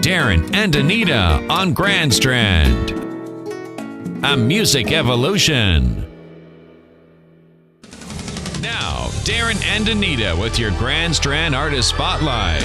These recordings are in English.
Darin and Anita on Grand Strand. A music evolution. Now, Darin and Anita with your Grand Strand Artist Spotlight.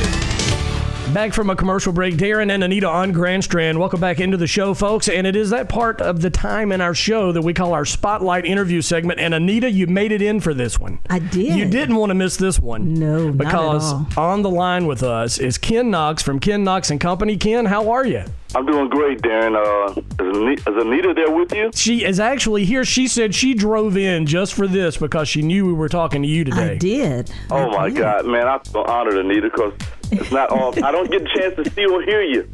Back from a commercial break, Darin and Anita on Grand Strand. Welcome back into the show, folks. And it is that part of the time in our show that we call our Spotlight interview segment. And Anita, you made it in for this one. I did. You didn't want to miss this one. No, because not at all. On the line with us is Ken Knox from Ken Knox Company. Ken, how are you? I'm doing great, Darin. Is Anita there with you? She is actually here. She said she drove in just for this because she knew we were talking to you today. I did. Oh, my God, man. I'm so honored, Anita, because it's not all. I don't get a chance to see or hear you.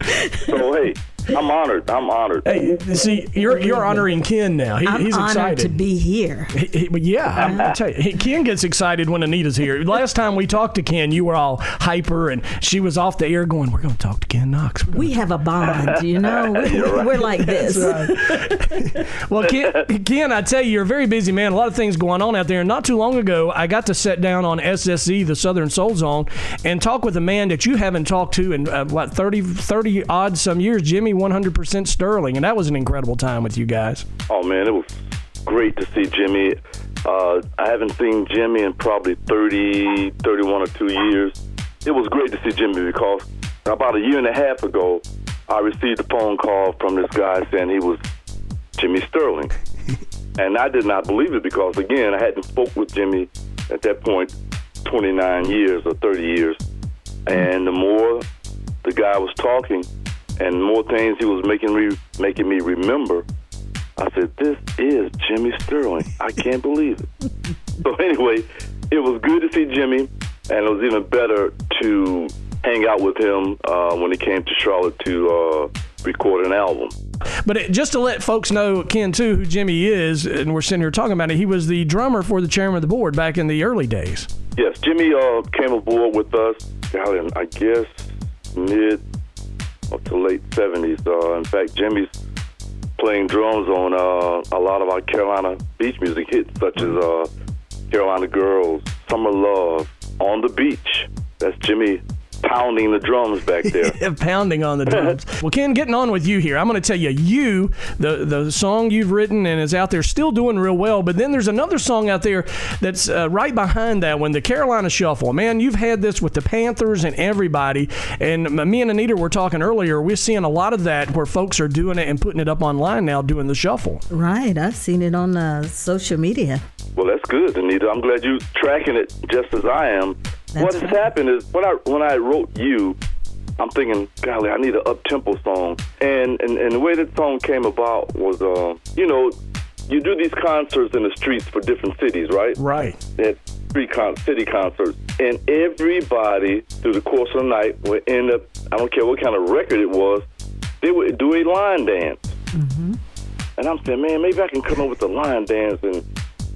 So, hey, I'm honored. Hey, see, you're honoring Ken now. He's I'm excited honored to be here. But yeah, I'll tell you, Ken gets excited when Anita's here. Last time we talked to Ken, you were all hyper, and she was off the air going, "We're going to talk to Ken Knox." We have a bond, you know. We're like this. Right. Well, Ken, I tell you, you're a very busy man. A lot of things going on out there. And not too long ago, I got to sit down on SSE, the Southern Soul Zone, and talk with a man that you haven't talked to in 30 odd some years, Jimmy 100% Sterling, and that was an incredible time with you guys. Oh, man, it was great to see Jimmy. I haven't seen Jimmy in probably 31 or 2 years. It was great to see Jimmy because about a year and a half ago, I received a phone call from this guy saying he was Jimmy Sterling. And I did not believe it because, again, I hadn't spoke with Jimmy at that point 29 years or 30 years. And the more the guy was talking and the more things he was making me remember, I said, this is Jimmy Sterling. I can't believe it. So anyway, it was good to see Jimmy, and it was even better to hang out with him when he came to Charlotte to record an album. But just to let folks know, Ken, too, who Jimmy is, and we're sitting here talking about it, he was the drummer for the Chairmen of the Board back in the early days. Yes, Jimmy came aboard with us, I guess, mid to late 70s. In fact, Jimmy's playing drums on a lot of our Carolina beach music hits, such as Carolina Girls, Summer Love, On the Beach. That's Jimmy pounding the drums back there. Pounding on the drums. Well, Ken, getting on with you here, I'm going to tell you, the song you've written and is out there still doing real well, but then there's another song out there that's right behind that one, the Carolina Shuffle. Man, you've had this with the Panthers and everybody, and me and Anita were talking earlier, we're seeing a lot of that where folks are doing it and putting it up online now, doing the shuffle. Right, I've seen it on social media. Well, that's good, Anita. I'm glad you're tracking it just as I am. What has happened is when I wrote You, I'm thinking, golly, I need an up-tempo song. And the way that song came about was, you do these concerts in the streets for different cities, right? Right. They had city concerts. And everybody, through the course of the night, would end up, I don't care what kind of record it was, they would do a line dance. Mm-hmm. And I'm saying, man, maybe I can come up with a line dance and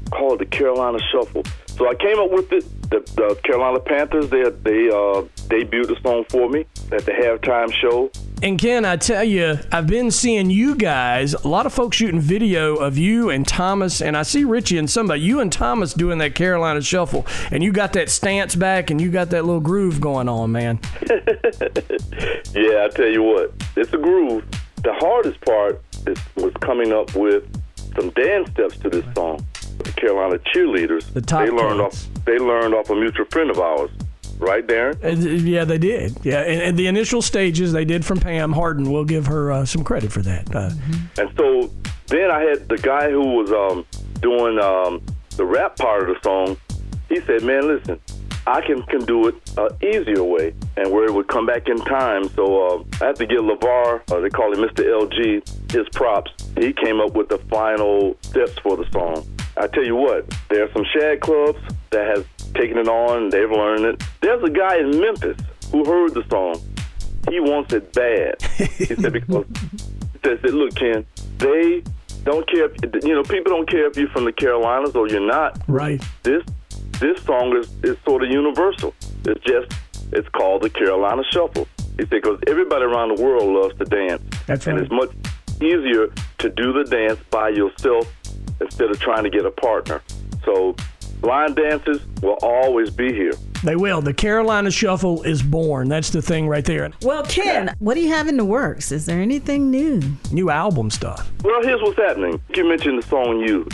call it the Carolina Shuffle. So I came up with it. The Carolina Panthers, they debuted the song for me at the halftime show. And Ken, I tell you, I've been seeing you guys, a lot of folks shooting video of you and Thomas, and I see Richie and somebody, you and Thomas doing that Carolina Shuffle, and you got that stance back and you got that little groove going on, man. Yeah, I tell you what, it's a groove. The hardest part was coming up with some dance steps to this song. The Carolina cheerleaders, they learned off a mutual friend of ours, right, Darin? Yeah, they did. Yeah, and the initial stages they did from Pam Harden. We'll give her some credit for that. And so then I had the guy who was doing the rap part of the song. He said, "Man, listen, I can do it easier way, and where it would come back in time." So I have to give LeVar, they call him Mr. LG, his props. He came up with the final steps for the song. I tell you what, there are some shag clubs that have taken it on, they've learned it. There's a guy in Memphis who heard the song. He wants it bad. He said, because he said, look, Ken, they don't care if, people don't care if you're from the Carolinas or you're not. Right. This song is sort of universal. It's called the Carolina Shuffle. He said, because everybody around the world loves to dance. That's right. And it's much easier to do the dance by yourself instead of trying to get a partner. So line dances will always be here. They will. The Carolina Shuffle is born. That's the thing right there. Well, Ken, what do you have in the works? Is there anything new? New album stuff. Well, here's what's happening. You mentioned the song "You."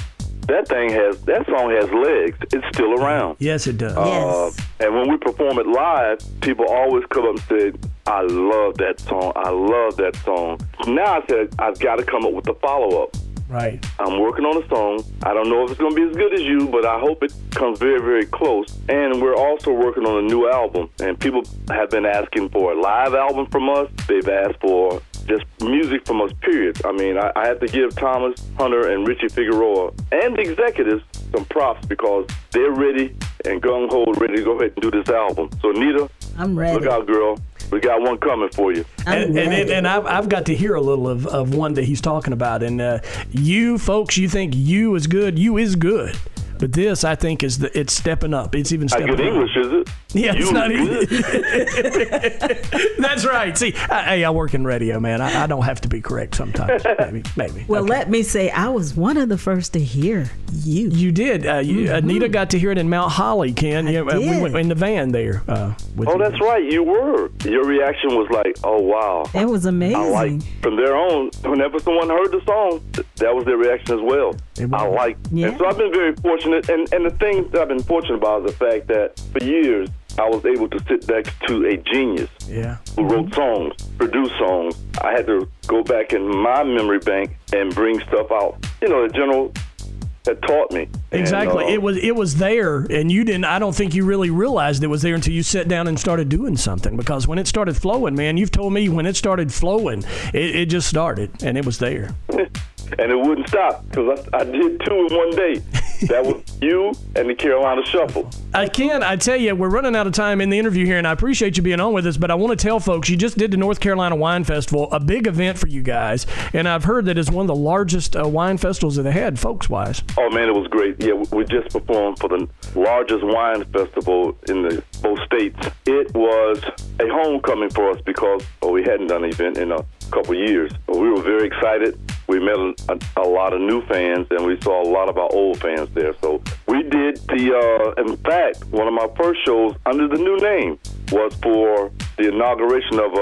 That song has legs. It's still around. Yes, it does. Yes. And when we perform it live, people always come up and say, "I love that song. I love that song." Now I said, I've got to come up with the follow-up. Right. I'm working on a song. I don't know if it's going to be as good as You, but I hope it comes very, very close. And we're also working on a new album. And people have been asking for a live album from us. They've asked for just music from us, period. I mean, I have to give Thomas Hunter and Richie Figueroa and the executives some props because they're ready and gung-ho, ready to go ahead and do this album. So, Anita, I'm ready. Look out, girl. We got one coming for you. And I've got to hear a little of one that he's talking about. And you folks, you think You is good. You is good. But this, I think, it's stepping up. It's even stepping up. Good English, is it? Yeah, it's You not is easy. That's right. See, I work in radio, man. I don't have to be correct sometimes. Maybe. Well, Okay. let me say, I was one of the first to hear You. You did. Anita got to hear it in Mount Holly, Ken. I We did. went in the van there. With Oh, you. that's right. You were. Your reaction was like, oh, wow. It was amazing. I like, from there on, whenever someone heard the song, that was their reaction as well. I like. Yeah. And so I've been very fortunate. And the thing that I've been fortunate about is the fact that for years, I was able to sit next to a genius who wrote songs, produced songs. I had to go back in my memory bank and bring stuff out. The general had taught me. Exactly. And, It was there, and you didn't. I don't think you really realized it was there until you sat down and started doing something. Because when it started flowing, man, you've told me when it started flowing, it just started, and it was there. And it wouldn't stop because I did two in one day. That was You and the Carolina Shuffle. Ken, I tell you, we're running out of time in the interview here, and I appreciate you being on with us, but I want to tell folks, you just did the North Carolina Wine Festival, a big event for you guys, and I've heard that it's one of the largest wine festivals that they had, folks-wise. Oh, man, it was great. Yeah, we just performed for the largest wine festival in both states. It was a homecoming for us because we hadn't done an event in a couple years. We were very excited. We met a lot of new fans, and we saw a lot of our old fans there. So we did in fact, one of my first shows under the new name was for the inauguration of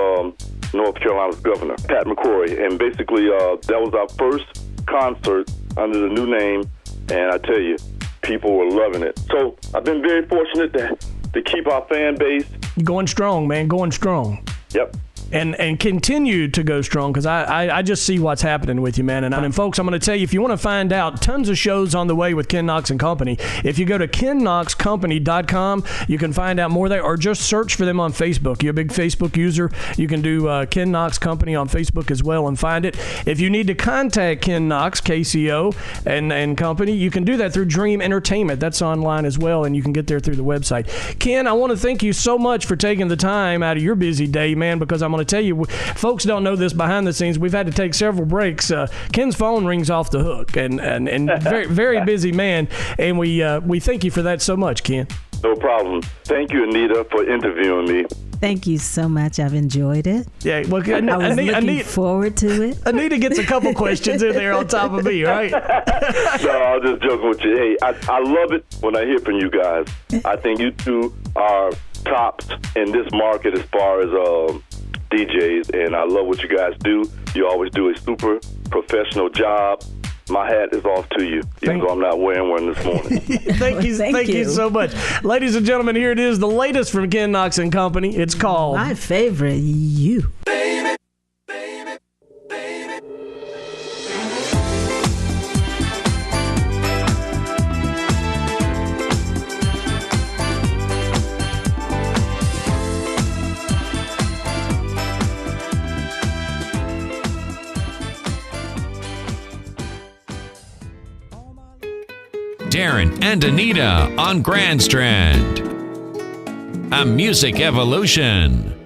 North Carolina's governor, Pat McCrory. And basically, that was our first concert under the new name, and I tell you, people were loving it. So I've been very fortunate to keep our fan base. Going strong, man, going strong. Yep. And continue to go strong because I just see what's happening with you, man. And folks, I'm going to tell you, if you want to find out, tons of shows on the way with Ken Knox and Company. If you go to KenKnoxCompany.com, you can find out more there, or just search for them on Facebook. You're a big Facebook user. You can do Ken Knox Company on Facebook as well and find it. If you need to contact Ken Knox, KCO, and Company, you can do that through Dream Entertainment. That's online as well, and you can get there through the website. Ken, I want to thank you so much for taking the time out of your busy day, man, because I'm going to tell you, folks don't know this behind the scenes. We've had to take several breaks. Ken's phone rings off the hook, and very, very busy man, and we thank you for that so much, Ken. No problem. Thank you, Anita, for interviewing me. Thank you so much. I've enjoyed it. Yeah, well, I was looking forward to it. Anita gets a couple questions in there on top of me, right? No, I was just joking with you. Hey, I love it when I hear from you guys. I think you two are tops in this market as far as DJs, and I love what you guys do. You always do a super professional job. My hat is off to you, even though I'm not wearing one this morning. Thank you so much. Ladies and gentlemen, here it is, the latest from Ken Knox and Company. It's called My Favorite You. Darin and Anita on Grand Strand. A music evolution.